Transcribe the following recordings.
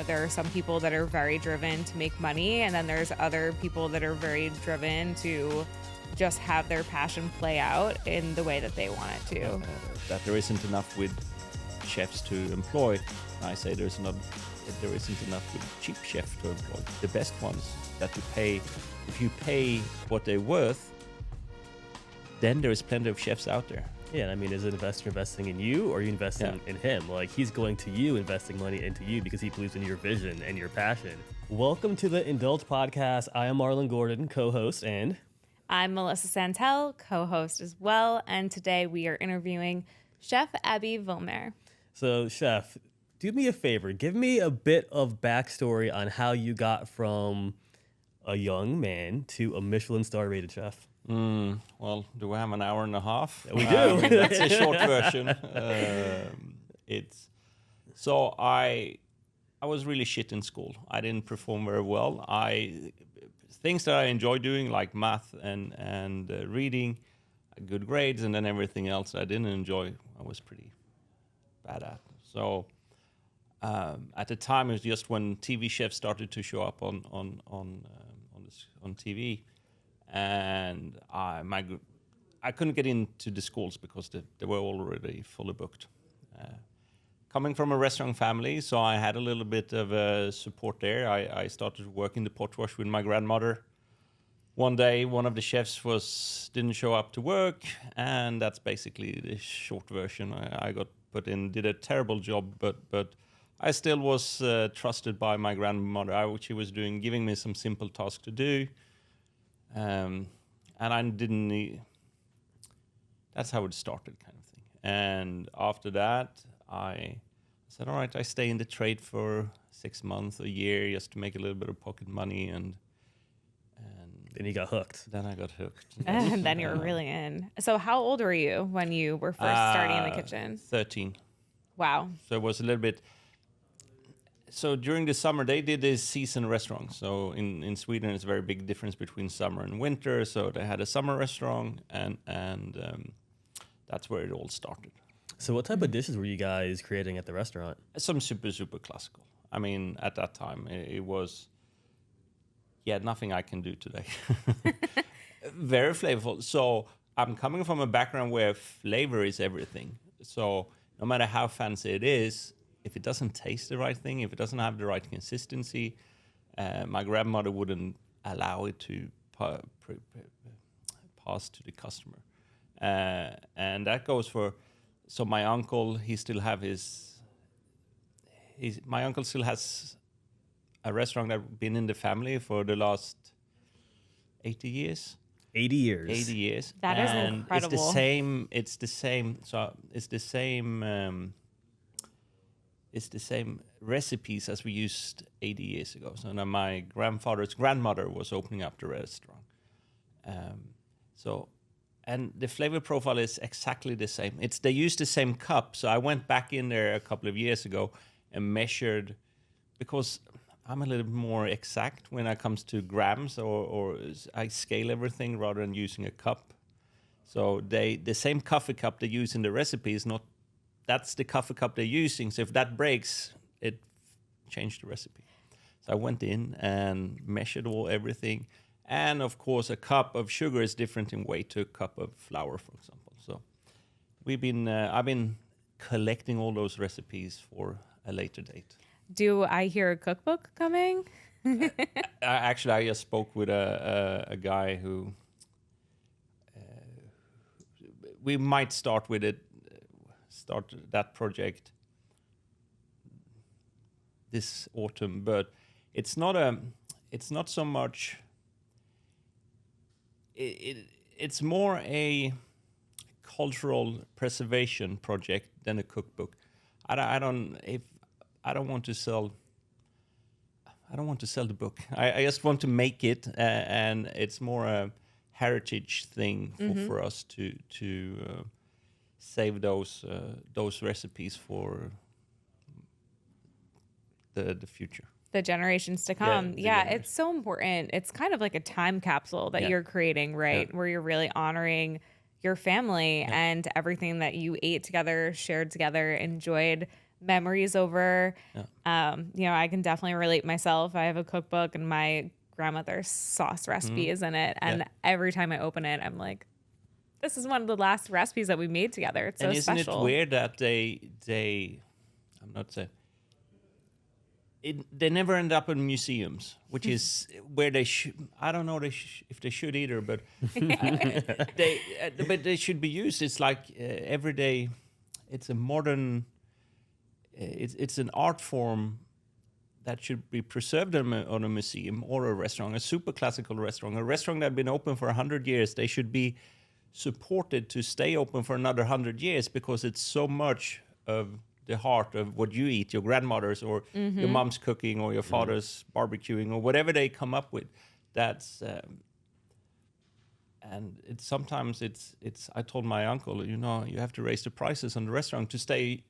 there are some people that are very driven to make money, and then there's other people that are very driven to just have their passion play out in the way that they want it to. That there isn't enough with chefs to employ. I say there isn't enough with cheap chefs to employ. The best ones that you pay, if you pay what they're worth, then there is plenty of chefs out there. Yeah, and I mean, is an investor investing in you, or are you investing in him? Like, he's going to you, investing money into you because he believes in your vision and your passion. Welcome to the Indulge podcast. I am Marlon Gordon, co-host, and I'm Melissa Santell, co-host as well, and today we are interviewing Chef Ebbe Vollmer. So, Chef, do me a favor. Give me a bit of backstory on how you got from a young man to a Michelin star rated chef. Well, do we have an hour and a half? We do. That's a short version. I was really shit in school. I didn't perform very well. Things that I enjoy doing, like math and reading, good grades, and then everything else I didn't enjoy, I was pretty bad at. So at the time, it was just when TV chefs started to show up on TV. And I couldn't get into the schools because they were already fully booked. Coming from a restaurant family, so I had a little bit of support there. I started to work in the pot wash with my grandmother. One day, one of the chefs didn't show up to work, and that's basically the short version. I got put in, did a terrible job, but I still was trusted by my grandmother. She was giving me some simple tasks to do. And I didn't need, that's how it started, kind of thing. And after that, I said, all right, I stay in the trade for 6 months, a year, just to make a little bit of pocket money. And then you got hooked. Then I got hooked. And then you were really in. So how old were you when you were first starting in the kitchen? 13. Wow. So it was a little bit. So during the summer, they did this season restaurant. So in Sweden, it's a very big difference between summer and winter. So they had a summer restaurant, and that's where it all started. So what type of dishes were you guys creating at the restaurant? Some super classical. I mean, at that time, it was, nothing I can do today. Very flavorful. So I'm coming from a background where flavor is everything. So no matter how fancy it is, if it doesn't taste the right thing, if it doesn't have the right consistency, my grandmother wouldn't allow it to pass to the customer. And that goes for, so my uncle, he still have my uncle still has a restaurant that's been in the family for the last 80 years. 80 years. 80 years. That is incredible. It's the same recipes as we used 80 years ago. So now my grandfather's grandmother was opening up the restaurant. And the flavor profile is exactly the same. They use the same cup. So I went back in there a couple of years ago and measured, because I'm a little bit more exact when it comes to grams, or I scale everything rather than using a cup. So the same coffee cup they use in the recipe is not, that's the coffee cup they're using. So if that breaks, it changed the recipe. So I went in and measured everything. And of course, a cup of sugar is different in weight to a cup of flour, for example. So I've been collecting all those recipes for a later date. Do I hear a cookbook coming? I just spoke with a guy who we might start that project this autumn, but it's not so much. It's more a cultural preservation project than a cookbook. I don't want to sell the book. I just want to make it, and it's more a heritage thing for us to save those recipes for the future. The generations to come. It's so important. It's kind of like a time capsule that you're creating, right? Yeah. Where you're really honoring your family and everything that you ate together, shared together, enjoyed memories over. I can definitely relate myself. I have a cookbook and my grandmother's sauce recipe is in it. And every time I open it, I'm like, this is one of the last recipes that we made together. It's so isn't special. it weird that I'm not saying, they never end up in museums, which is where they should. I don't know if they should either, but they should be used. It's like everyday. It's a modern. It's an art form that should be preserved on a museum or a restaurant, a super classical restaurant, a restaurant that's been open for 100 years. They should be supported to stay open for another 100 years because it's so much of the heart of what you eat, your grandmother's or your mom's cooking or your father's barbecuing or whatever they come up with. That's and sometimes it's. I told my uncle, you have to raise the prices on the restaurant to stay,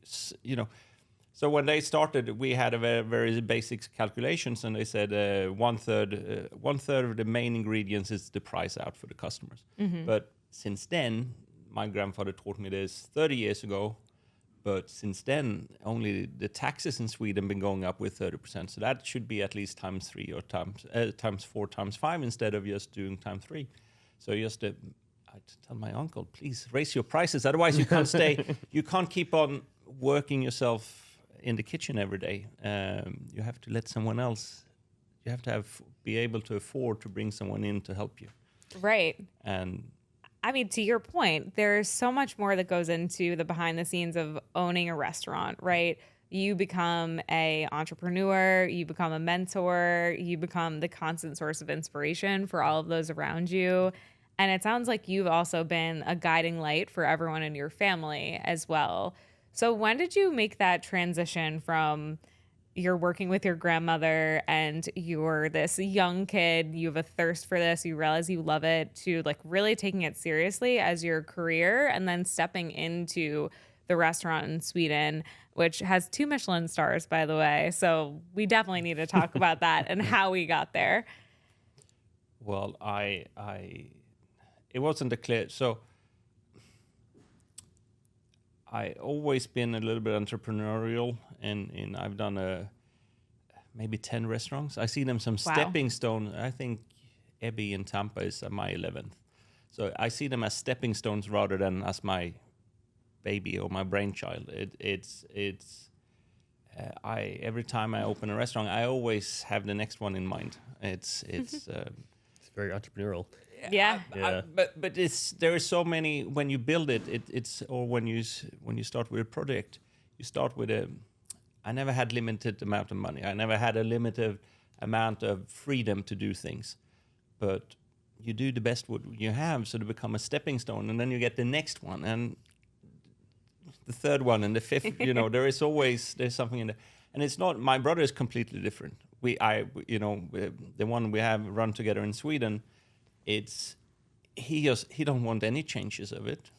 So when they started, we had a very, very basic calculations, and they said one third of the main ingredients is the price out for the customers. But since then, my grandfather taught me this 30 years ago. But since then, only the taxes in Sweden been going up with 30%. So that should be at least times 3 or times 4, times 5 instead of just doing times 3. So I tell my uncle, please raise your prices. Otherwise, you can't stay. You can't keep on working yourself in the kitchen every day. You have to let someone else. You have to be able to afford to bring someone in to help you. Right. And I mean, to your point, there's so much more that goes into the behind the scenes of owning a restaurant, right? You become a entrepreneur, you become a mentor, you become the constant source of inspiration for all of those around you. And it sounds like you've also been a guiding light for everyone in your family as well. So when did you make that transition from you're working with your grandmother and you're this young kid, you have a thirst for this, you realize you love it, to like really taking it seriously as your career and then stepping into the restaurant in Sweden, which has 2 Michelin stars, by the way. So we definitely need to talk about that and how we got there. Well, it wasn't a clear. So I always been a little bit entrepreneurial, and I've done maybe 10 restaurants. I see them some stepping stone. I think Ebbe in Tampa is my 11th. So I see them as stepping stones rather than as my baby or my brainchild. Every time I open a restaurant, I always have the next one in mind. It's very entrepreneurial. Yeah. But there are so many. When you build it's or when you start with a project, you start with I never had limited amount of money. I never had a limited amount of freedom to do things, but you do the best what you have, so to become a stepping stone, and then you get the next one and the third one and the fifth. There's something in there, and it's not. My brother is completely different. The one we have run together in Sweden. He don't want any changes of it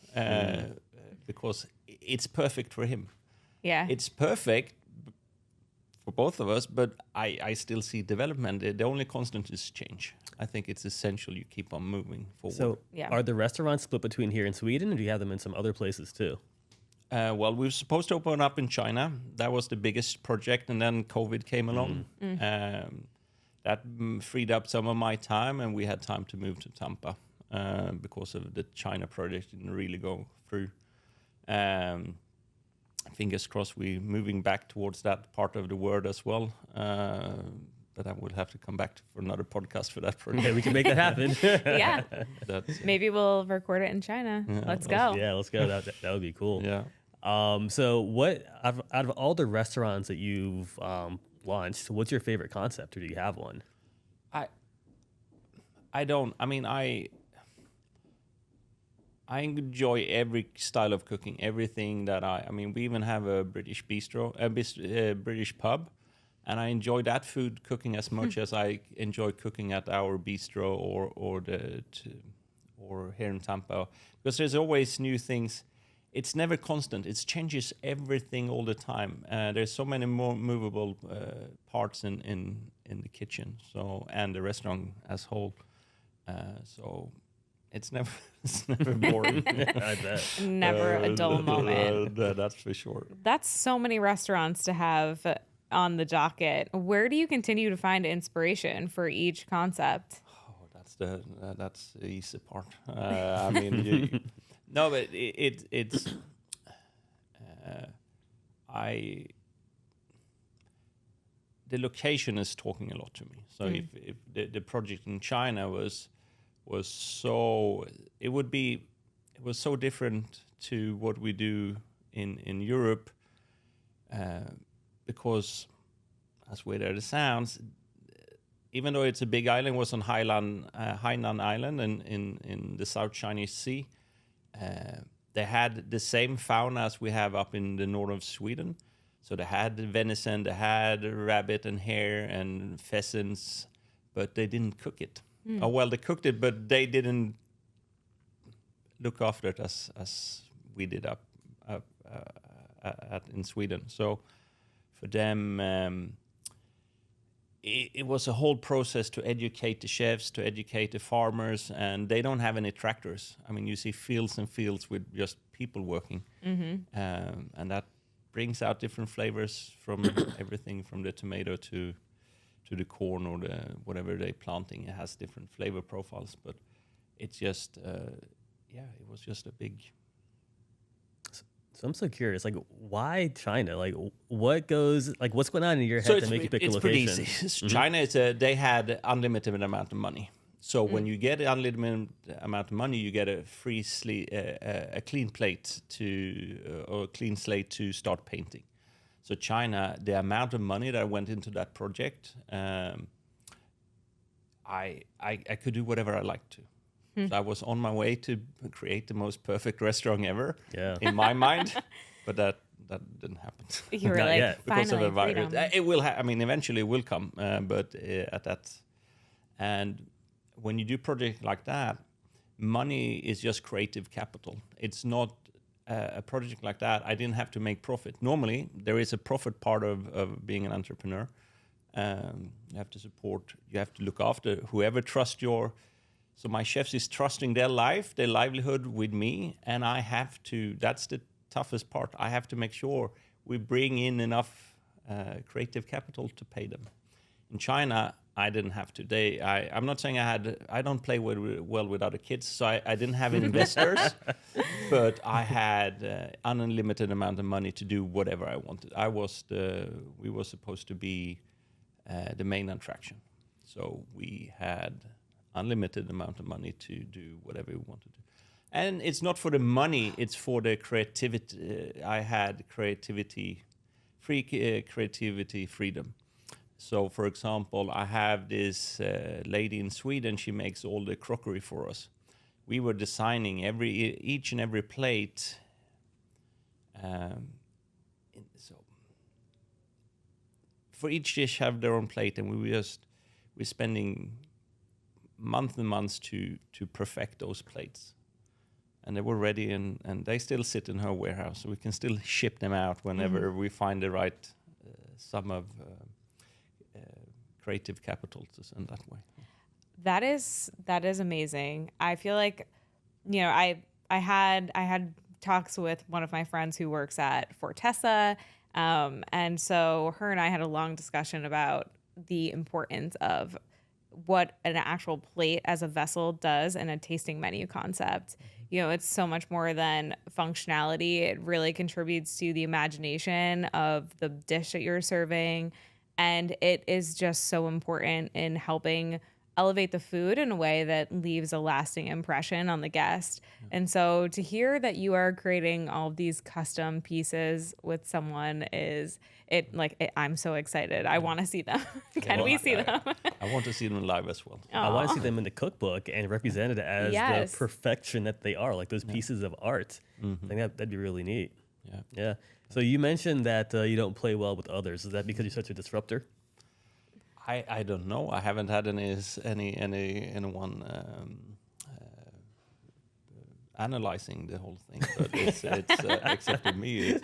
because it's perfect for him. Yeah, it's perfect for both of us, but I still see development. The only constant is change. I think it's essential you keep on moving forward. So are the restaurants split between here in Sweden, or do you have them in some other places too? Well, we were supposed to open up in China. That was the biggest project, and then COVID came along. That freed up some of my time, and we had time to move to Tampa because of the China project didn't really go through. Fingers crossed we're moving back towards that part of the world as well. But I will have to come back for another podcast for that project. Yeah, we can make that happen. Yeah. Maybe we'll record it in China. Yeah, let's go. Yeah, let's go. That would be cool. Yeah. So what out of all the restaurants that you've launched, what's your favorite concept, or do you have one? I don't. I mean, I enjoy every style of cooking. Everything that I mean, we even have a British bistro, a British pub, and I enjoy that food cooking as much as I enjoy cooking at our bistro or here in Tampa, because there's always new things. It's never constant. It changes everything all the time. There's so many more movable parts in the kitchen, and the restaurant as whole. So it's never boring. I bet. Never a dull moment. That's for sure. That's so many restaurants to have on the docket. Where do you continue to find inspiration for each concept? Oh, that's the easy part. I mean, no, but it's the location is talking a lot to me. So if the project in China was so, it was so different to what we do in Europe, because as weird as it sounds, even though it's a big island, it was on Hainan Island in the South Chinese Sea. They had the same fauna as we have up in the north of Sweden. So they had venison, they had rabbit and hare and pheasants, but they didn't cook it. Oh, well, they cooked it, but they didn't look after it as we did up in Sweden. So for them, it was a whole process to educate the chefs, to educate the farmers, and they don't have any tractors. I mean, you see fields and fields with just people working, and that brings out different flavors from everything from the tomato to the corn or the whatever they're planting. It has different flavor profiles, but it's just, it was just a big... So I'm so curious, like, why China? Like, what's going on in your head to make you pick a location? It's pretty easy. China, they had unlimited amount of money. So when you get an unlimited amount of money, you get a free a clean plate or a clean slate to start painting. So China, the amount of money that went into that project, I could do whatever I liked to. So I was on my way to create the most perfect restaurant ever in my mind, but that didn't happen. You were like, because of finally, a virus. freedom. It will. I mean, eventually it will come, but at that, and when you do projects like that, money is just creative capital. It's not a project like that. I didn't have to make profit. Normally, there is a profit part of being an entrepreneur. You have to support. You have to look after whoever trusts your. So my chefs is trusting their livelihood with me, and I have to. That's the toughest part. I have to make sure we bring in enough creative capital to pay them. In China, I didn't have to. I'm not saying I don't play well with other kids, so I didn't have investors, but I had unlimited amount of money to do whatever I wanted. We were supposed to be the main attraction, so we had unlimited amount of money to do whatever we wanted to. And it's not for the money, it's for the creativity. I had creativity freedom. So, for example, I have this lady in Sweden. She makes all the crockery for us. We were designing each and every plate. So, for each dish, have their own plate, and we're spending months and months to perfect those plates. And they were ready, and they still sit in her warehouse, so we can still ship them out whenever we find the right sum of creative capital to send that way. That is amazing. I feel like, I had talks with one of my friends who works at Fortessa, and so her and I had a long discussion about the importance of what an actual plate as a vessel does in a tasting menu concept. It's so much more than functionality. It really contributes to the imagination of the dish that you're serving. And it is just so important in helping elevate the food in a way that leaves a lasting impression on the guest. And so to hear that you are creating all of these custom pieces with someone I'm so excited. I want to see them. Can we see them? I want to see them live as well. I want to see them in the cookbook and represented as the perfection that they are, like those pieces of art. I think that'd be really neat. Yeah. So you mentioned that you don't play well with others. Is that because you're such a disruptor? I don't know. I haven't had anyone analyzing the whole thing, but it's except for me.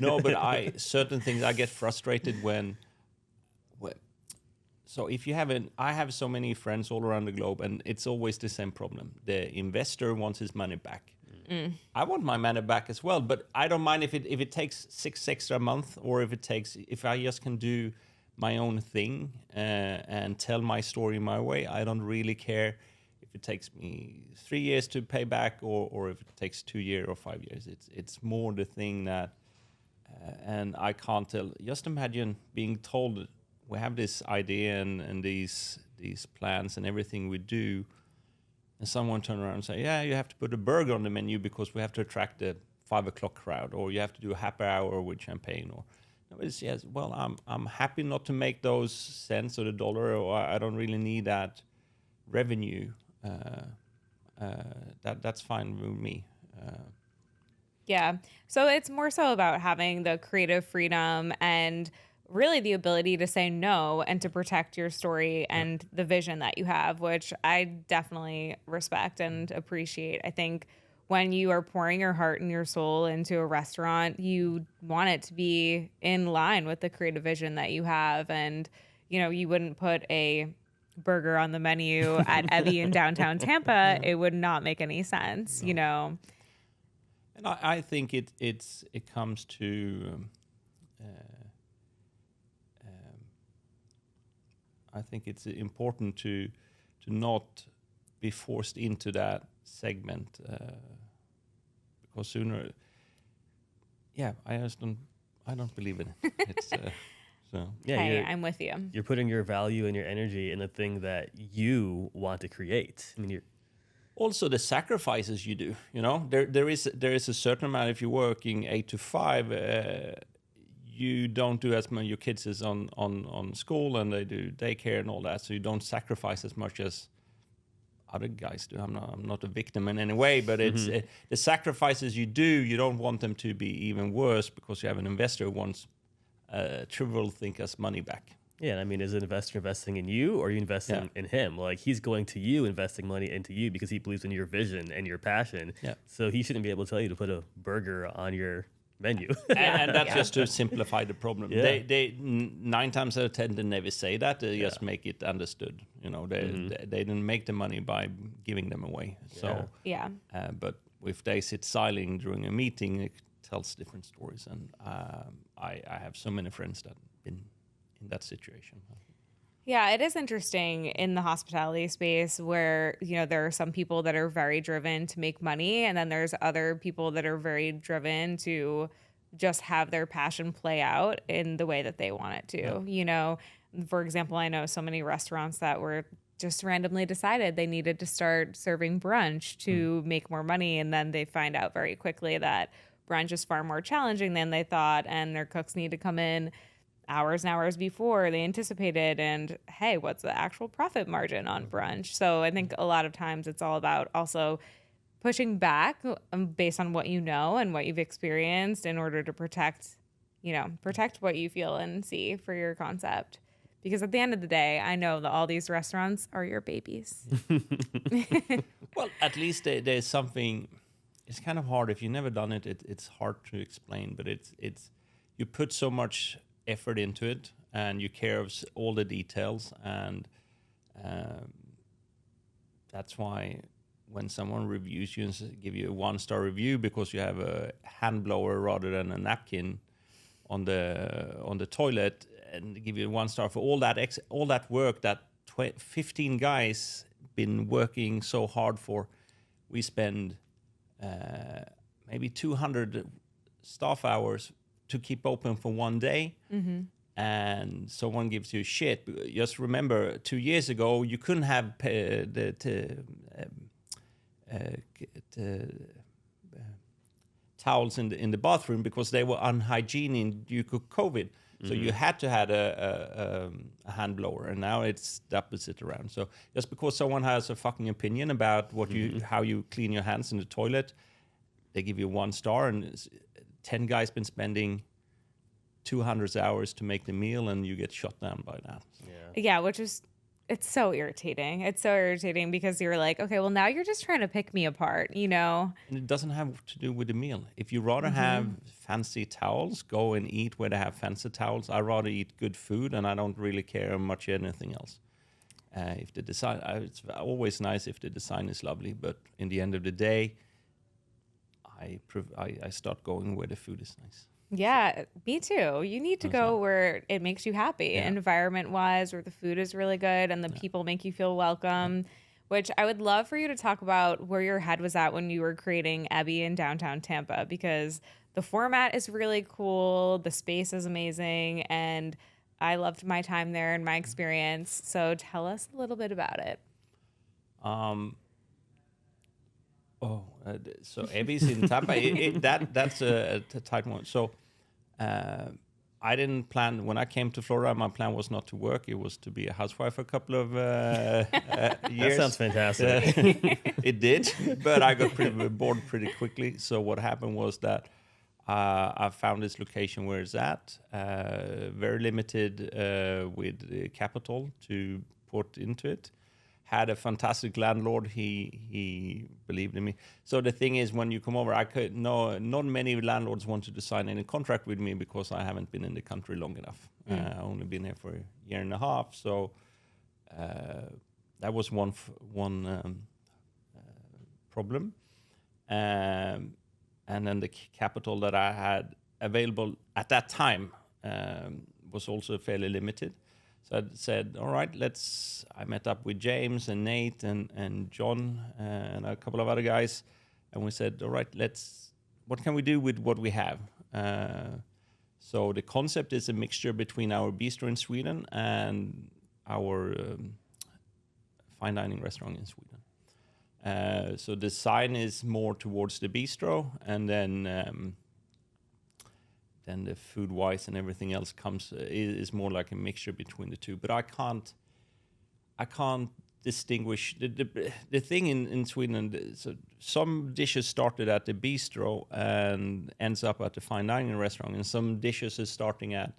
No, but certain things I get frustrated when. so if you haven't, I have so many friends all around the globe, and it's always the same problem. The investor wants his money back. I want my money back as well, but I don't mind if it takes 6 extra months, or if I just can do my own thing and tell my story my way. I don't really care if it takes me 3 years to pay back, or if it takes 2 years or 5 years. It's more the thing that, and I can't tell. Just imagine being told we have this idea and these plans and everything we do, and someone turn around and say, yeah, you have to put a burger on the menu because we have to attract the 5 o'clock crowd, or you have to do a happy hour with champagne, or it's, yes, well, I'm happy not to make those cents or the dollar, or I don't really need that revenue. That's fine with me. Yeah. So it's more so about having the creative freedom and really the ability to say no and to protect your story and the vision that you have, which I definitely respect and appreciate. I think when you are pouring your heart and your soul into a restaurant, you want it to be in line with the creative vision that you have. And, you know, you wouldn't put a burger on the menu at Ebbe in downtown Tampa. It would not make any sense, you know. And I think it comes to I think it's important to not be forced into that segment, because sooner, I don't believe in it. It's, so Hey, I'm with you. You're putting your value and your energy in the thing that you want to create. I mean, you're also the sacrifices you do. You know, there is a certain amount. If you're working 8 to 5. You don't do as much. Your kids is on school and they do daycare and all that, so you don't sacrifice as much as other guys do. I'm not a victim in any way, but it's the sacrifices you do. You don't want them to be even worse because you have an investor who wants trivial think as money back. Yeah, and I mean, is an investor investing in you, or are you investing in him? Like, he's going to you, investing money into you because he believes in your vision and your passion. Yeah. So he shouldn't be able to tell you to put a burger on your menu. And that's just to simplify the problem. Yeah. They 9 times out of 10 they never say that. They just make it understood. You know, they didn't make the money by giving them away. So but if they sit silent during a meeting, it tells different stories. And I have so many friends that have been in that situation. Yeah, it is interesting in the hospitality space where, you know, there are some people that are very driven to make money, and then there's other people that are very driven to just have their passion play out in the way that they want it to. Yeah. You know, for example, I know so many restaurants that were just randomly decided they needed to start serving brunch to make more money, and then they find out very quickly that brunch is far more challenging than they thought, and their cooks need to come in hours and hours before they anticipated, and hey, what's the actual profit margin on brunch? So I think a lot of times it's all about also pushing back based on what you know and what you've experienced in order to protect what you feel and see for your concept. Because at the end of the day, I know that all these restaurants are your babies. Well, at least there's something. It's kind of hard if you've never done it. It's hard to explain, but it's you put so much effort into it, and you care of all the details, and that's why when someone reviews you and give you a 1-star review because you have a hand blower rather than a napkin on the toilet, and give you a 1-star for all that work that 15 guys been working so hard for. We spend maybe 200 staff hours to keep open for 1 day, and someone gives you shit. Just remember, 2 years ago, you couldn't have towels in the bathroom because they were unhygienic due to COVID. So you had to have a hand blower, and now it's the opposite around. So just because someone has a fucking opinion about what how you clean your hands in the toilet, they give you 1 star, and 10 guys been spending 200 hours to make the meal, and you get shut down by that. Yeah, which is it's so irritating. It's so irritating because you're like, okay, well now you're just trying to pick me apart, you know? And it doesn't have to do with the meal. If you rather have fancy towels, go and eat where they have fancy towels. I rather eat good food, and I don't really care much anything else. If the design, it's always nice if the design is lovely, but in the end of the day, I start going where the food is nice. Yeah, me too. You need to go where it makes you happy, environment wise, where the food is really good and the people make you feel welcome. Which I would love for you to talk about where your head was at when you were creating Ebbe in downtown Tampa, because the format is really cool, the space is amazing, and I loved my time there and my experience. So tell us a little bit about it. So Ebbe's in Tampa. That's a tight one. So I didn't plan when I came to Florida. My plan was not to work; it was to be a housewife for a couple of years. That sounds fantastic. It did, but I got pretty bored pretty quickly. So what happened was that I found this location where it's at, very limited with capital to put into it. Had a fantastic landlord. He believed in me. So the thing is, when you come over, not many landlords wanted to sign any contract with me because I haven't been in the country long enough. I've only been here for a year and a half. So that was one problem. And then the capital that I had available at that time was also fairly limited. So I said, all right, I met up with James and Nate and John and a couple of other guys. And we said, all right, what can we do with what we have? So the concept is a mixture between our bistro in Sweden and our fine dining restaurant in Sweden. So design is more towards the bistro, and then the food wise and everything else is more like a mixture between the two. But I can't distinguish the thing in Sweden. So some dishes started at the bistro and ends up at the fine dining restaurant, and some dishes is starting at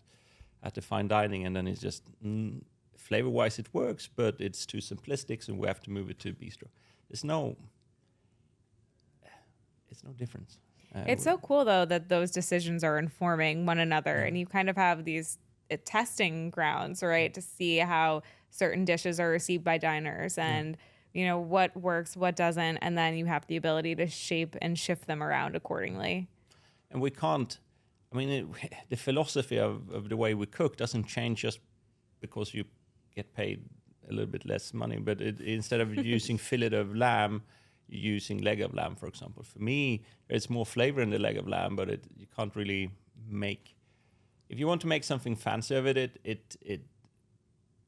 the fine dining, and then it's just flavor wise it works, but it's too simplistic, so we have to move it to bistro. It's no difference. It's so cool, though, that those decisions are informing one another, and you kind of have these testing grounds, right, to see how certain dishes are received by diners and, you know, what works, what doesn't, and then you have the ability to shape and shift them around accordingly. And we can't, I mean, the philosophy of the way we cook doesn't change just because you get paid a little bit less money, but instead of using fillet of lamb, using leg of lamb, for example. For me, there's more flavor in the leg of lamb, but you can't really make. If you want to make something fancy of it,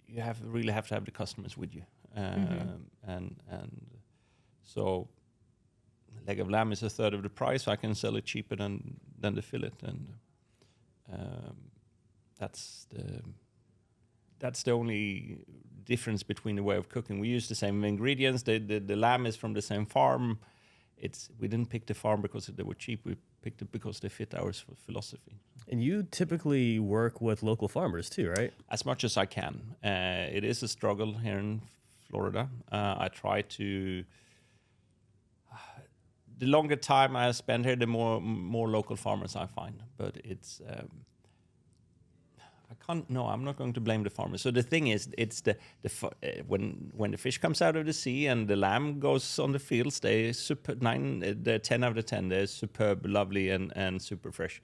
you really have to have the customers with you, and so leg of lamb is a third of the price. So I can sell it cheaper than the fillet, and that's the only difference between the way of cooking. We use the same ingredients. The lamb is from the same farm. We didn't pick the farm because they were cheap. We picked it because they fit our philosophy. And you typically work with local farmers too, right? As much as I can. It is a struggle here in Florida. I try to. The longer time I spend here, the more local farmers I find. But it's. I'm not going to blame the farmers. So the thing is, it's when the fish comes out of the sea and the lamb goes on the fields, they're 10 out of 10. They're superb, lovely, and super fresh.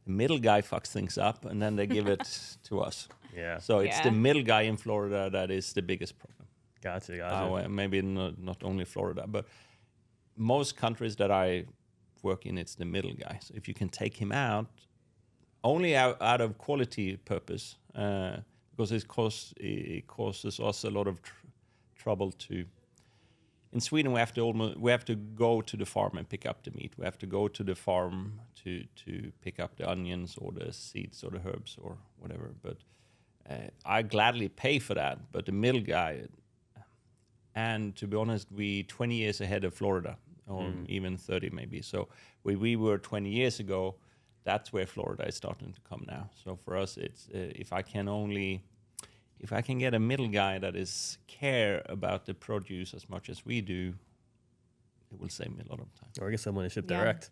The middle guy fucks things up, and then they give it to us. Yeah. So it's the middle guy in Florida that is the biggest problem. Gotcha. Maybe not only Florida, but most countries that I work in, it's the middle guy. So if you can take him out, only out of quality purpose, because it causes us a lot of trouble to. In Sweden, we have to go to the farm and pick up the meat. We have to go to the farm to pick up the onions or the seeds or the herbs or whatever. But I gladly pay for that. But the middle guy, and to be honest, we 20 years ahead of Florida, or even 30 maybe. So we were 20 years ago. That's where Florida is starting to come now. So for us, it's if if I can get a middle guy that is care about the produce as much as we do, it will save me a lot of time. Or I guess someone to ship Yeah. direct.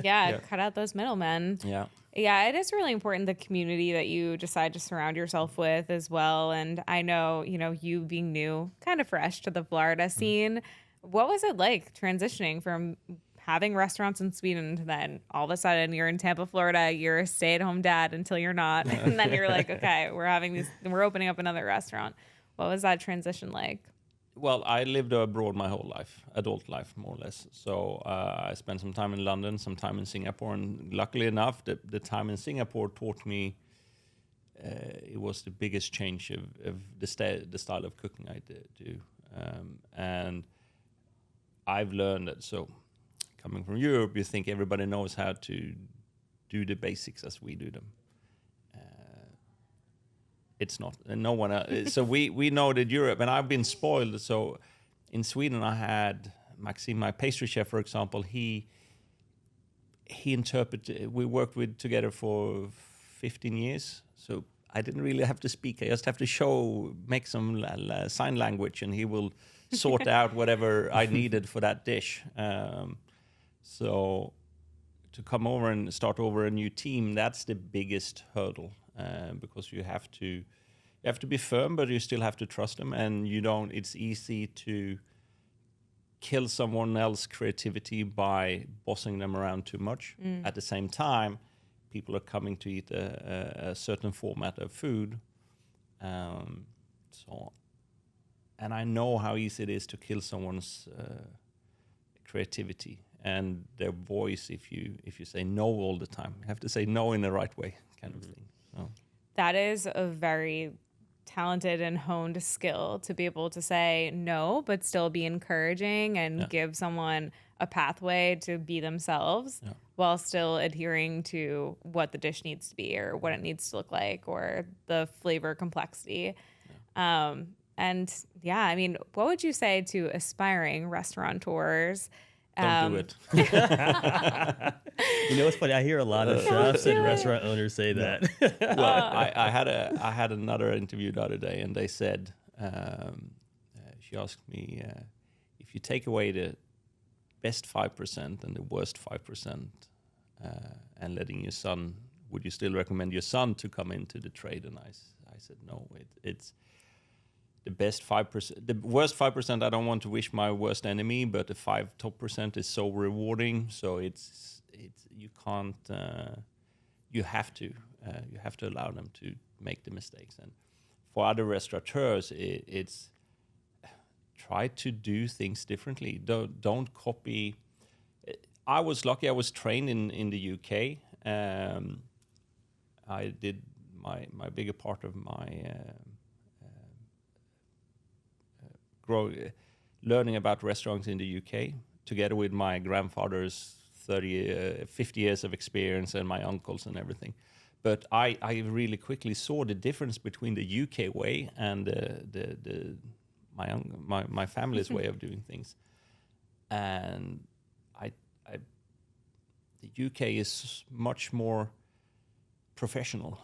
Yeah, cut out those middlemen. Yeah. It is really important, the community that you decide to surround yourself with as well. And I know, you being new, kind of fresh to the Florida scene, what was it like transitioning from having restaurants in Sweden to then all of a sudden you're in Tampa, Florida, you're a stay-at-home dad until you're not. And then you're like, okay, we're opening up another restaurant. What was that transition like? Well, I lived abroad my whole life, adult life, more or less. So I spent some time in London, some time in Singapore, and luckily enough, the time in Singapore taught me it was the biggest change of the style of cooking I do. And I've learned that, so coming from Europe, you think everybody knows how to do the basics as we do them. It's not, and no one else. So we know that Europe, and I've been spoiled. So in Sweden, I had Maxime, my pastry chef, for example. He interpreted. We worked together for 15 years. So I didn't really have to speak. I just have to make some sign language, and he will sort out whatever I needed for that dish. So to come over and start over a new team, that's the biggest hurdle. Because you have to be firm, but you still have to trust them, and it's easy to kill someone else's creativity by bossing them around too much. At the same time, people are coming to eat a certain format of food, so, and I know how easy it is to kill someone's creativity and their voice if you say no all the time. You have to say no in the right way, kind of thing. So. That is a very talented and honed skill, to be able to say no, but still be encouraging and give someone a pathway to be themselves while still adhering to what the dish needs to be or what it needs to look like or the flavor complexity. I mean, what would you say to aspiring restaurateurs? Don't do it. What's funny? I hear a lot of chefs and restaurant owners say that. Well, I had another interview the other day, and they said, she asked me, if you take away the best 5% and the worst 5%, and letting your son, would you still recommend your son to come into the trade? And I said, no, it's the best 5%, the worst 5%. I don't want to wish my worst enemy, but the top 5% is so rewarding. So it's you can't, you have to allow them to make the mistakes. And for other restaurateurs, it's try to do things differently. Don't copy. I was lucky. I was trained in the UK. I did my bigger part of my learning about restaurants in the UK, together with my grandfather's 50 years of experience and my uncles and everything. But I really quickly saw the difference between the UK way and my family's way of doing things. And the UK is much more professional.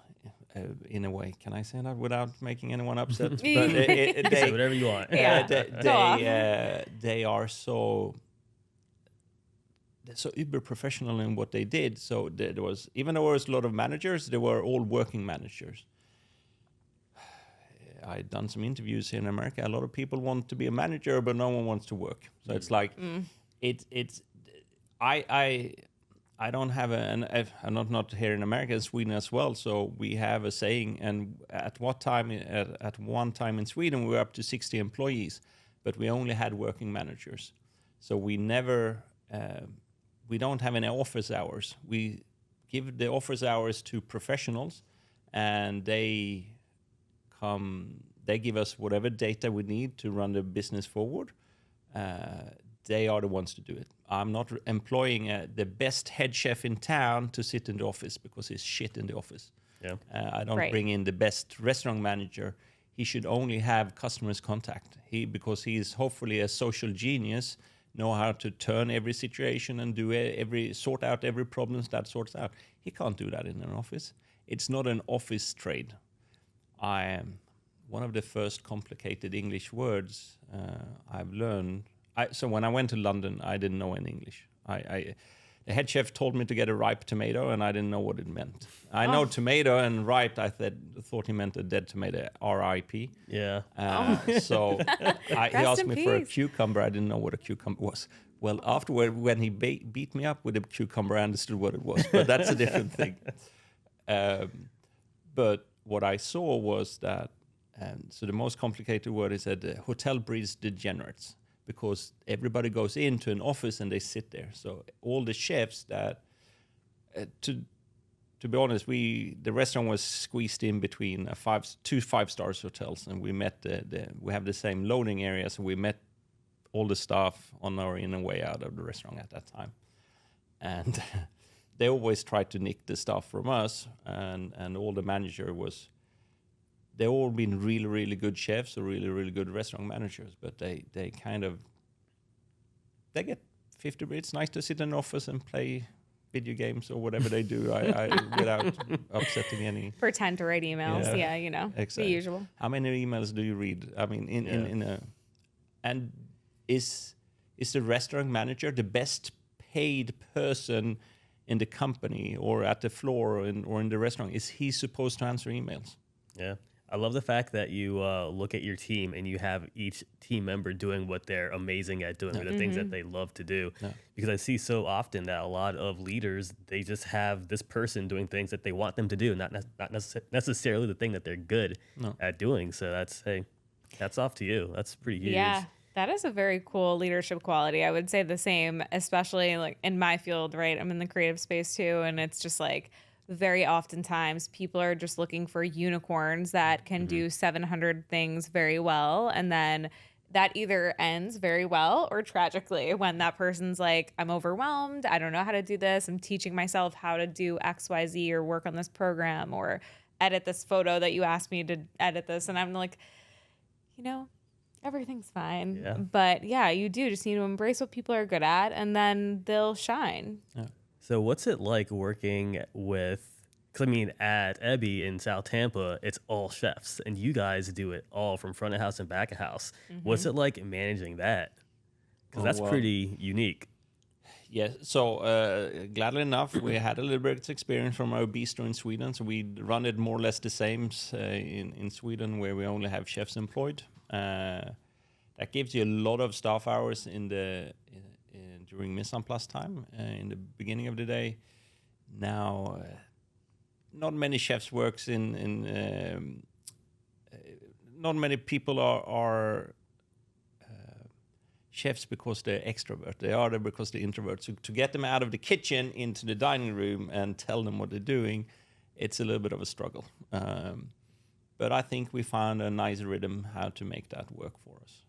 In a way, can I say that without making anyone upset? But say whatever you want. They are so uber professional in what they did. So there was, even though there was a lot of managers, they were all working managers. I'd done some interviews here in America. A lot of people want to be a manager, but no one wants to work. So it's like I don't have I'm not here in America, in Sweden as well. So we have a saying, and at one time in Sweden, we were up to 60 employees, but we only had working managers. So we don't have any office hours. We give the office hours to professionals, and they give us whatever data we need to run the business forward. They are the ones to do it. I'm not employing the best head chef in town to sit in the office because he's shit in the office. Yeah. I don't bring in the best restaurant manager. He should only have customers contact. Because he is hopefully a social genius, know how to turn every situation and sort out every problem that sorts out. He can't do that in an office. It's not an office trade. I am one of the first complicated English words I've learned. So when I went to London, I didn't know any English. The head chef told me to get a ripe tomato, and I didn't know what it meant. I know tomato and ripe. I thought he meant a dead tomato, R.I.P. Yeah. So he asked in me for a peace. cucumber. I didn't know what a cucumber was. Well, afterward, when he beat me up with a cucumber, I understood what it was. But that's a different thing. But what I saw was that, so the most complicated word is that hotel breeds degenerates, because everybody goes into an office and they sit there. So all the chefs that, to be honest, the restaurant was squeezed in between two 5-star hotels, and we met we have the same loading area, so we met all the staff on our in and way out of the restaurant at that time, and they always tried to nick the stuff from us, and all the manager was. They all been really, really good chefs or really, really good restaurant managers, but they get 50. It's nice to sit in an office and play video games or whatever they do, without upsetting any. Pretend to write emails. Yeah, Exactly. the usual. How many emails do you read? I mean, and is the restaurant manager the best paid person in the company or at the floor or in the restaurant? Is he supposed to answer emails? Yeah. I love the fact that you look at your team and you have each team member doing what they're amazing at doing, or the things that they love to do. Yeah. Because I see so often that a lot of leaders, they just have this person doing things that they want them to do, not necessarily the thing that they're good at doing. So that's off to you. That's pretty huge. Yeah. That is a very cool leadership quality. I would say the same, especially like in my field, right? I'm in the creative space too. And it's just like, very oftentimes people are just looking for unicorns that can do 700 things very well. And then that either ends very well or tragically when that person's like, I'm overwhelmed. I don't know how to do this. I'm teaching myself how to do XYZ or work on this program or edit this photo that you asked me to edit this. And I'm like, everything's fine. Yeah. But yeah, you do just need to embrace what people are good at, and then they'll shine. Yeah. So what's it like working with, because I mean, at Ebbe in South Tampa, it's all chefs, and you guys do it all from front of house and back of house. What's it like managing that? Because that's pretty unique. Yeah, so gladly enough, we had a little bit of experience from our bistro in Sweden, so we run it more or less the same in Sweden, where we only have chefs employed. That gives you a lot of staff hours during mise en place time in the beginning of the day. Now, not many chefs works in not many people are chefs because they're extrovert. They are there because they're introverts. So to get them out of the kitchen into the dining room and tell them what they're doing, it's a little bit of a struggle. But I think we found a nice rhythm how to make that work for us.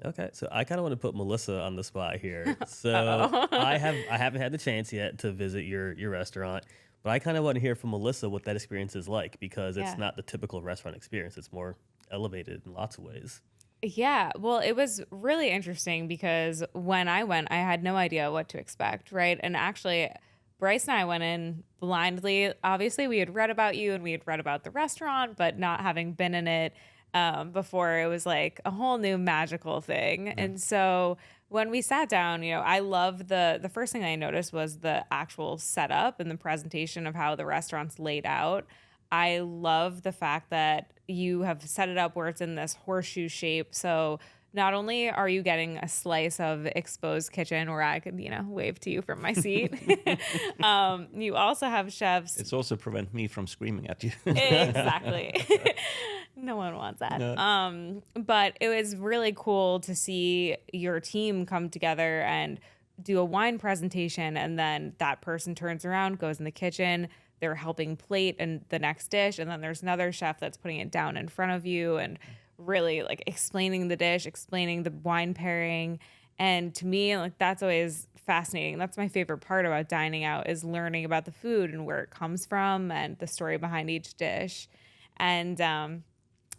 Okay, so I kind of want to put Melissa on the spot here. So I haven't had the chance yet to visit your restaurant, but I kind of want to hear from Melissa what that experience is like, because it's not the typical restaurant experience. It's more elevated in lots of ways. Yeah, well, it was really interesting because when I went, I had no idea what to expect, right? And actually, Bryce and I went in blindly. Obviously, we had read about you and we had read about the restaurant, but not having been in it before, it was like a whole new magical thing. Mm-hmm. And so when we sat down, I love the first thing I noticed was the actual setup and the presentation of how the restaurant's laid out. I love the fact that you have set it up where it's in this horseshoe shape. So not only are you getting a slice of exposed kitchen where I could, wave to you from my seat, you also have chefs. It's also prevent me from screaming at you. Exactly. No one wants that. No. But it was really cool to see your team come together and do a wine presentation. And then that person turns around, goes in the kitchen. They're helping plate and the next dish. And then there's another chef that's putting it down in front of you and really like explaining the dish, explaining the wine pairing. And to me, like, that's always fascinating. That's my favorite part about dining out, is learning about the food and where it comes from and the story behind each dish. And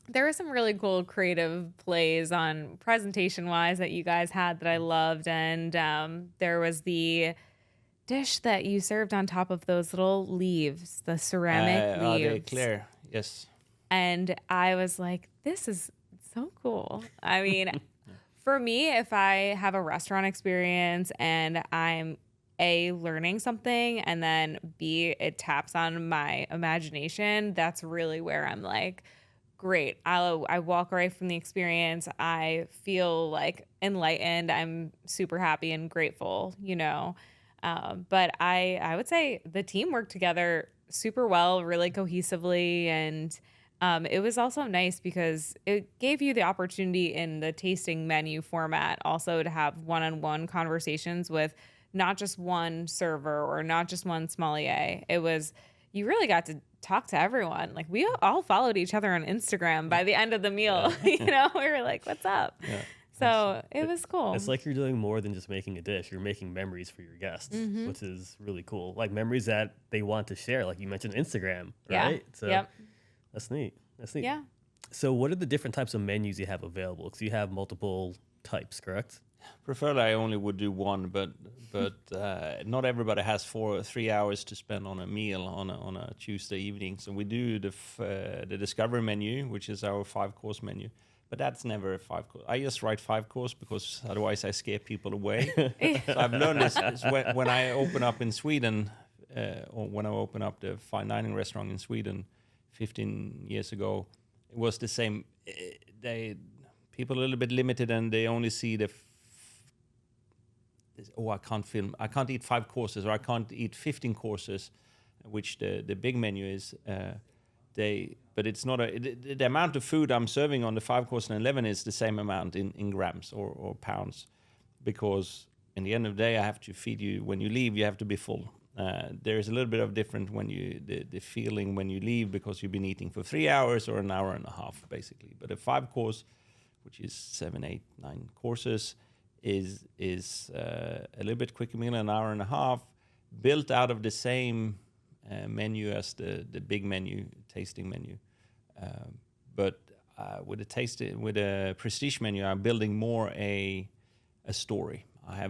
there were some really cool creative plays on presentation wise that you guys had that I loved. And there was the dish that you served on top of those little leaves, the ceramic leaves. The Claire, yes. And I was like, this is so cool. I mean, for me, if I have a restaurant experience and I'm A, learning something, and then B, it taps on my imagination, that's really where I'm like, great. I walk away from the experience. I feel like enlightened. I'm super happy and grateful, But I would say the team worked together super well, really cohesively. And it was also nice because it gave you the opportunity in the tasting menu format also to have one-on-one conversations with not just one server or not just one sommelier. You really got to talk to everyone. Like we all followed each other on Instagram by the end of the meal. We were like, what's up? Yeah. So it was cool. It's like you're doing more than just making a dish. You're making memories for your guests, which is really cool. Like memories that they want to share. Like you mentioned Instagram, right? So that's neat. That's neat. Yeah. So what are the different types of menus you have available? Because you have multiple types, correct? Preferably, I only would do one, but not everybody has 3 hours to spend on a meal on a Tuesday evening. So we do the discovery menu, which is our 5-course menu. But that's never a 5-course. I just write 5-course because otherwise I scare people away. So I've learned this when I open up in Sweden, or when I open up the fine dining restaurant in Sweden 15 years ago, it was the same. People are a little bit limited and they only see I can't film. I can't eat 5 courses or I can't eat 15 courses, which the big menu is. But it's not the amount of food I'm serving on the 5-course and 11 is the same amount in grams or pounds, because in the end of the day I have to feed you when you leave. You have to be full. There is a little bit of different when the feeling when you leave, because you've been eating for 3 hours or an hour and a half basically. But a 5-course, which is 7, 8, 9 courses, is a little bit quicker meal, an hour and a half, built out of the same menu as the big menu, tasting menu. But with a prestige menu, I'm building more a story. I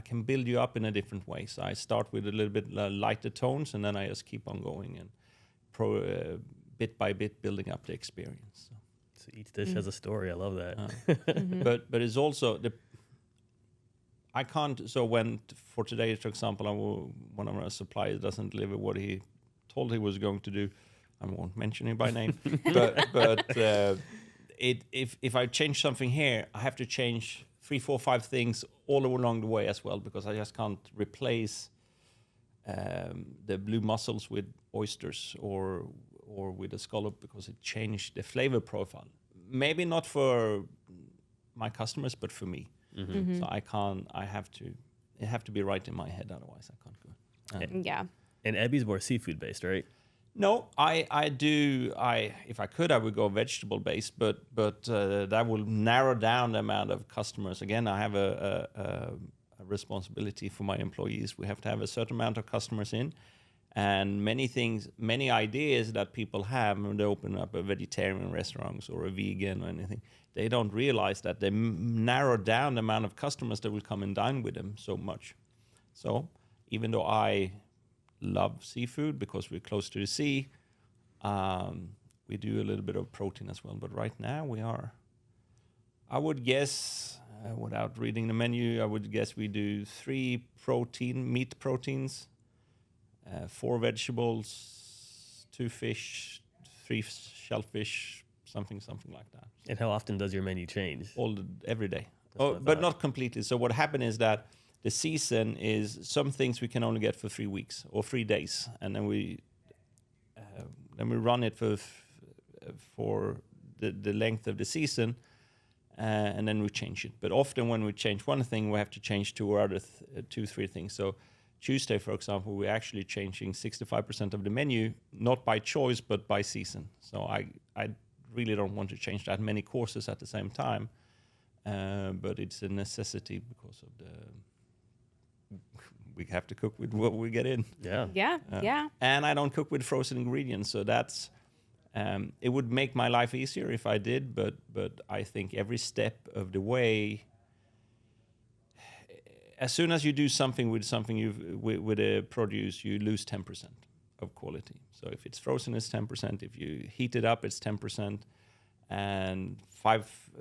can build you up in a different way. So I start with a little bit lighter tones, and then I just keep on going and bit by bit building up the experience. So each dish has a story. I love that. But it's also I can't. So for today, for example, one of our suppliers doesn't deliver what he told he was going to do. I won't mention him by name, but if I change something here, I have to change 3, 4, 5 things all along the way as well, because I just can't replace the blue mussels with oysters or with a scallop, because it changed the flavor profile. Maybe not for my customers, but for me. Mm-hmm. So it have to be right in my head, otherwise I can't go. Yeah. And Ebbe's more seafood based, right? No, I do. If I could, I would go vegetable based, but that will narrow down the amount of customers. Again, I have a responsibility for my employees. We have to have a certain amount of customers in, and many ideas that people have when they open up a vegetarian restaurant or a vegan or anything, they don't realize that they narrow down the amount of customers that will come and dine with them so much. So even though I love seafood because we're close to the sea, we do a little bit of protein as well. But right now I would guess, without reading the menu, I would guess we do 3 meat proteins, 4 vegetables, 2 fish, 3 shellfish, something like that. And how often does your menu change? Every day. But not completely. So what happened is that the season is some things we can only get for 3 weeks or 3 days, and then we run it for the length of the season, and then we change it. But often when we change one thing, we have to change 2 or other 2, 3 things. So Tuesday, for example, we're actually changing 65% of the menu, not by choice but by season. So I really don't want to change that many courses at the same time, but it's a necessity because of we have to cook with what we get in. Yeah. And I don't cook with frozen ingredients, so that's it would make my life easier if I did, but I think every step of the way, as soon as you do something with a produce, you lose 10% of quality. So if it's frozen, it's 10%. If you heat it up, it's 10%. And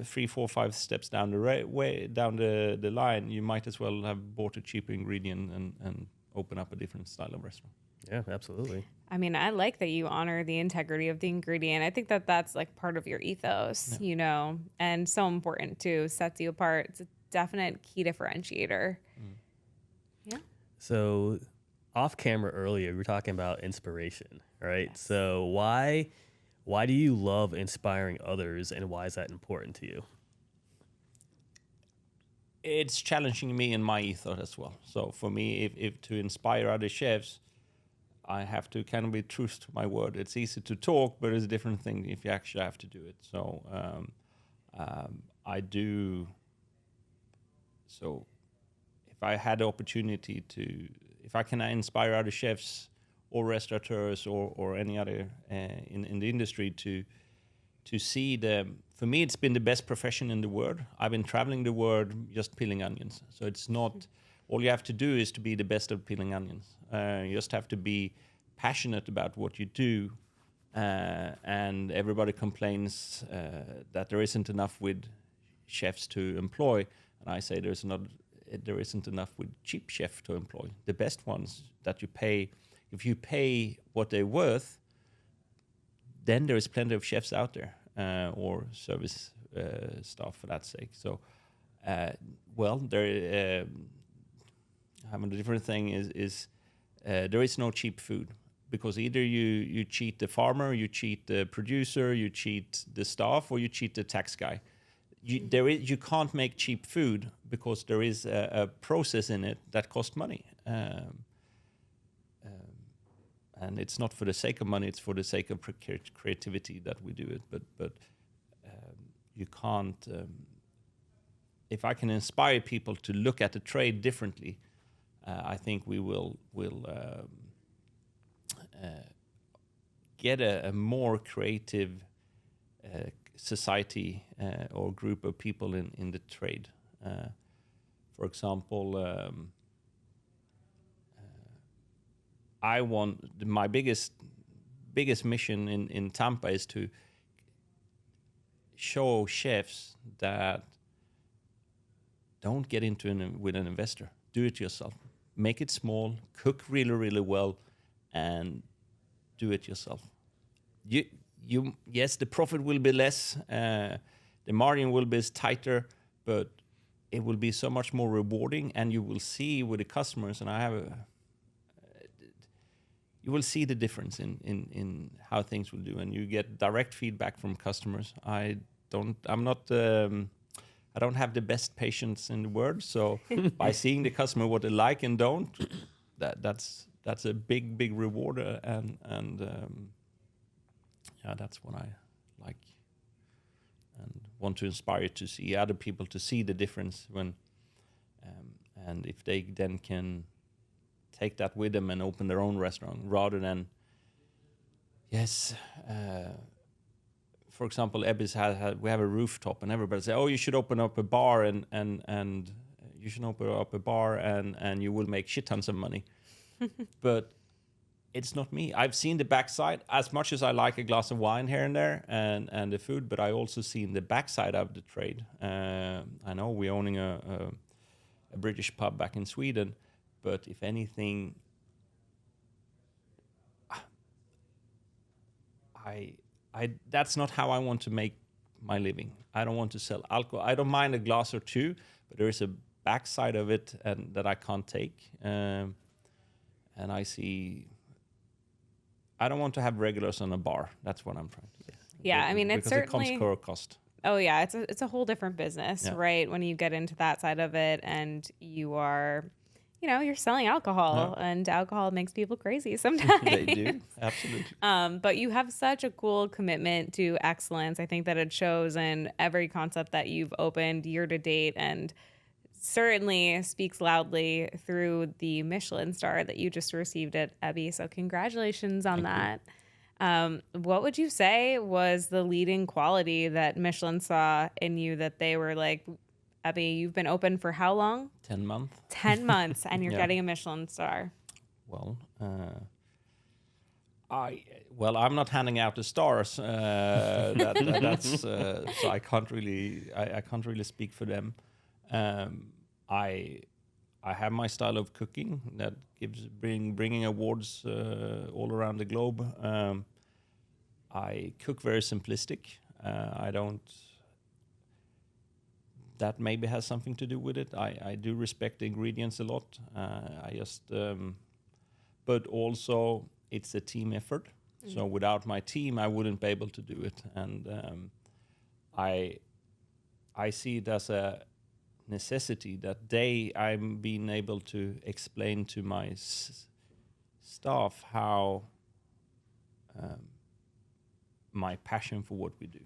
3, 4, 5 steps down the line, you might as well have bought a cheaper ingredient and open up a different style of restaurant. Yeah, absolutely. I mean, I like that you honor the integrity of the ingredient. I think that that's like part of your ethos, you know, and so important too. Sets you apart. It's a definite key differentiator. Yeah. So off camera earlier, we were talking about inspiration, right? Yes. So why do you love inspiring others, and why is that important to you? It's challenging me in my ethos as well. So for me, if to inspire other chefs, I have to kind of be true to my word. It's easy to talk, but it's a different thing if you actually have to do it. So I do. So if I had the opportunity to, if I can inspire other chefs or restaurateurs or any other in the industry to see for me, it's been the best profession in the world. I've been traveling the world just peeling onions. So it's not, all you have to do is to be the best of peeling onions. You just have to be passionate about what you do. And everybody complains that there isn't enough with chefs to employ. And I say there isn't enough with cheap chefs to employ. The best ones that you pay, if you pay what they're worth, then there is plenty of chefs out there, or service staff for that sake. So, there. The different thing is there is no cheap food, because either you cheat the farmer, you cheat the producer, you cheat the staff, or you cheat the tax guy. You can't make cheap food, because there is a process in it that costs money. And it's not for the sake of money; it's for the sake of creativity that we do it. But you can't. If I can inspire people to look at the trade differently, I think we will get a more creative society or group of people in the trade. For example. I want my biggest mission in Tampa is to show chefs that don't get into with an investor. Do it yourself. Make it small. Cook really, really well, and do it yourself. Yes, the profit will be less. The margin will be tighter, but it will be so much more rewarding, and you will see with the customers. And you will see the difference in how things will do, and you get direct feedback from customers. I don't have the best patience in the world, so by seeing the customer what they like and don't, that's a big reward, and that's what I like, and want to inspire to see other people to see the difference when, and if they then can take that with them and open their own restaurant, rather than, for example, Ebbe's we have a rooftop, and everybody say, oh, you should open up a bar and you should open up a bar and you will make shit tons of money. But it's not me. I've seen the backside. As much as I like a glass of wine here and there and the food, but I also seen the backside of the trade. I know we're owning a British pub back in Sweden, but if anything, that's not how I want to make my living. I don't want to sell alcohol. I don't mind a glass or two, but there is a backside of it and that I can't take. And I see, I don't want to have regulars on a bar. That's what I'm trying to say. Yeah, I mean, it's certainly, it comes to a cost. Oh yeah, it's a whole different business, right? When you get into that side of it, and you are, you're selling alcohol, and alcohol makes people crazy sometimes. They do, absolutely. But you have such a cool commitment to excellence. I think that it shows in every concept that you've opened year to date, and certainly speaks loudly through the Michelin star that you just received at Ebbe. So congratulations on that. What would you say was the leading quality that Michelin saw in you that they were like, Ebbe, you've been open for how long? 10 months. 10 months, and you're getting a Michelin star. Well, I'm not handing out the stars. That's so I can't really speak for them. I have my style of cooking that bringing awards all around the globe. I cook very simplistic. I don't. That maybe has something to do with it. I do respect the ingredients a lot. But also it's a team effort. So without my team, I wouldn't be able to do it. And I see it as a necessity that I'm being able to explain to my staff how my passion for what we do,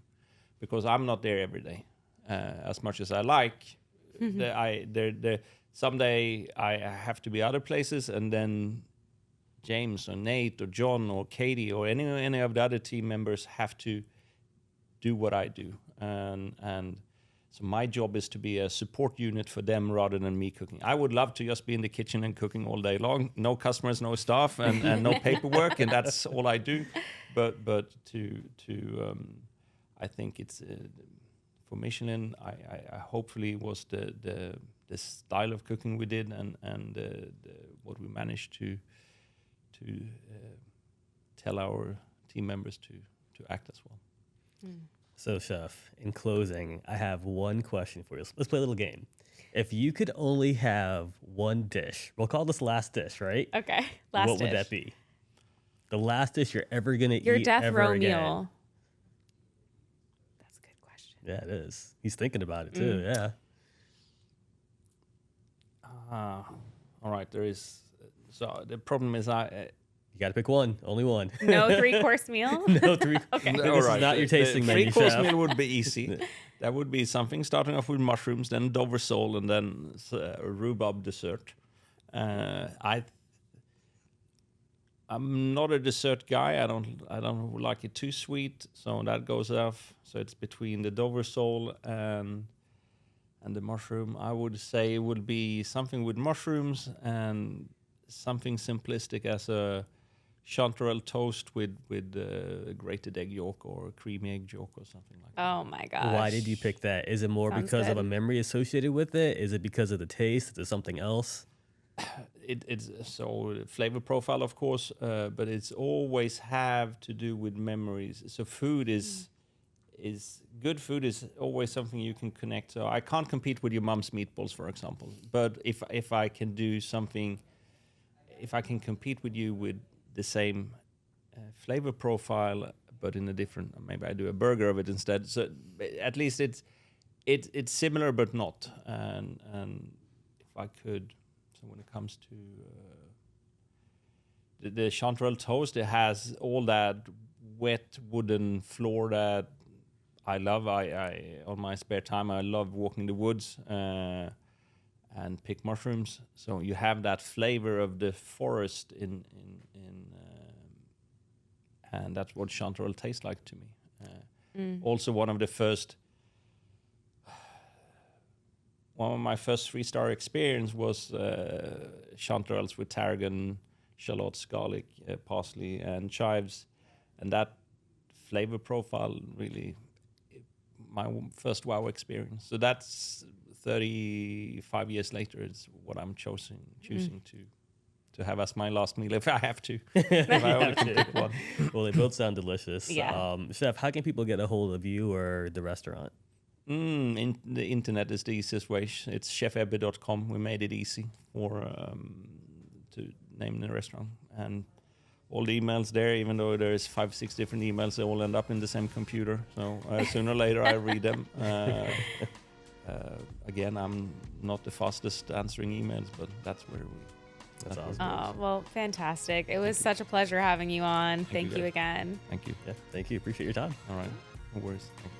because I'm not there every day as much as I like. Someday I have to be other places, and then James or Nate or John or Katie or any of the other team members have to do what I do, and so my job is to be a support unit for them rather than me cooking. I would love to just be in the kitchen and cooking all day long, no customers, no staff, and no paperwork, and that's all I do. But I think it's for Michelin. I hopefully was the style of cooking we did, and what we managed to tell our team members to act as well. So, Chef, in closing, I have one question for you. Let's play a little game. If you could only have one dish, we'll call this last dish, right? Okay, last dish. What would that be? The last dish you're ever going to eat Your death ever row again. meal. That's a good question. Yeah, it is. He's thinking about it, too, yeah. All right, there is... So the problem is You got to pick one, only one. No 3-course meal? No three. Okay. This is not your tasting menu, Three-course Chef. meal would be easy. That would be something starting off with mushrooms, then Dover sole, and then a rhubarb dessert. I'm not a dessert guy. I don't like it too sweet, so that goes off. So it's between the Dover sole and the mushroom. I would say it would be something with mushrooms and something simplistic as a chanterelle toast with grated egg yolk or creamy egg yolk or something like that. Oh my gosh. Why did you pick that? Is it more Sounds because of good. a memory associated with it? Is it because of the taste? Is it something else? It's so flavor profile, of course, but it's always have to do with memories. So food is good. Food is always something you can connect. So I can't compete with your mom's meatballs, for example. But if I can do something, if I can compete with you with the same flavor profile, but in a different, maybe I do a burger of it instead. So at least it's similar, but not. And if I could, so when it comes to the chanterelle toast, it has all that wet wooden floor that I love. I on my spare time, I love walking the woods and pick mushrooms. So you have that flavor of the forest and that's what chanterelle tastes like to me. Also, one of my first 3-star experience was chanterelles with tarragon, shallots, garlic, parsley, and chives, and that flavor profile really my first wow experience. So that's 35 years later. It's what I'm choosing to have as my last meal if I have to. If I only can pick one. Well, they both sound delicious. Yeah. Chef, how can people get a hold of you or the restaurant? The internet is the easiest way. It's chefebbe.com. We made it easy to name the restaurant, and all the emails there, even though there's 5-6 different emails, they all end up in the same computer. So sooner or later I read them. Again, I'm not the fastest answering emails, but that's where That's awesome. Oh, well, fantastic. It was such a pleasure having you on. Thank you, you guys. again. Thank you. Yeah, thank you. Appreciate your time. All right. No worries. Thanks.